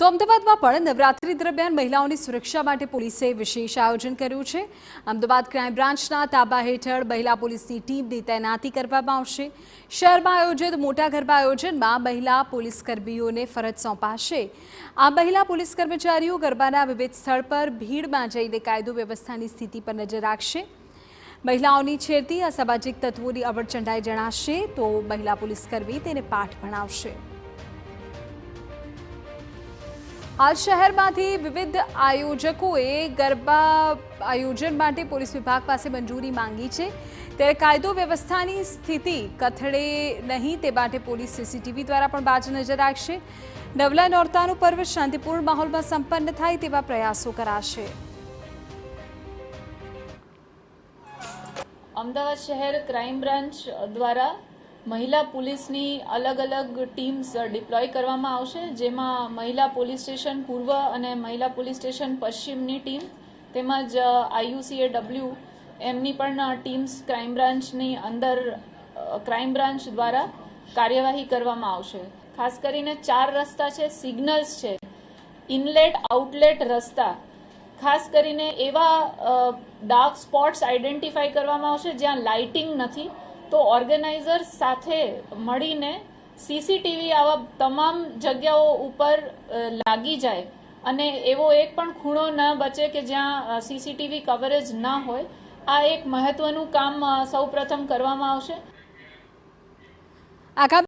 તો અમદાવાદમાં પણ નવરાત્રી દરમિયાન મહિલાઓની સુરક્ષા માટે પોલીસે વિશેષ આયોજન કર્યું છે। અમદાવાદ ક્રાઇમ બ્રાન્ચના તાબા હેઠળ મહિલા પોલીસની ટીમની તૈનાતી કરવામાં આવશે। શહેરમાં આયોજિત મોટા ગરબા આયોજનમાં મહિલા પોલીસ કર્મીઓને ફરજ સોંપાશે। આ મહિલા પોલીસ કર્મચારીઓ ગરબાના વિવિધ સ્થળ પર ભીડમાં જઈને કાયદો વ્યવસ્થાની સ્થિતિ પર નજર રાખશે। મહિલાઓની છેડતી અસામાજિક તત્વોની અવરચંડાઈ જણાશે તો મહિલા પોલીસકર્મી તેને પાઠ ભણાવશે। હાલ શહેરમાંથી વિવિધ આયોજકોએ ગરબા આયોજન માટે પોલીસ વિભાગ પાસે મંજૂરી માંગી છે, ત્યારે કાયદો વ્યવસ્થાની સ્થિતિ કથળે નહીં તે માટે પોલીસ સીસીટીવી દ્વારા પણ બાજ નજર રાખશે। નવલા નોરતાનું પર્વ શાંતિપૂર્ણ માહોલમાં સંપન્ન થાય તેવા પ્રયાસો કરાશે। અમદાવાદ શહેર ક્રાઇમ બ્રાન્ચ દ્વારા મહિલા પોલીસની અલગ અલગ ટીમ્સ ડિપ્લોય કરવામાં આવશે, જેમાં મહિલા પોલીસ સ્ટેશન પૂર્વ અને મહિલા પોલીસ સ્ટેશન પશ્ચિમની ટીમ તેમજ IUCAW એમની પણ ટીમ્સ ક્રાઇમ બ્રાન્ચની અંદર ક્રાઇમ બ્રાન્ચ દ્વારા કાર્યવાહી કરવામાં આવશે। ખાસ કરીને 4 રસ્તા છે, સિગ્નલ્સ છે, ઇનલેટ આઉટલેટ રસ્તા, ખાસ કરીને એવા ડાર્ક સ્પોટ્સ આઈડેન્ટિફાઈ કરવામાં આવશે જ્યાં લાઇટિંગ નથી, તો ઓર્ગેનાઇઝર સાથે મળીને સીસીટીવી આવા તમામ જગ્યાઓ ઉપર લાગી જાય અને એવો એક પણ ખૂણો ન બચે કે જ્યાં સીસીટીવી કવરેજ ના હોય। આ એક મહત્વનું કામ સૌપ્રથમ કરવામાં આવશે।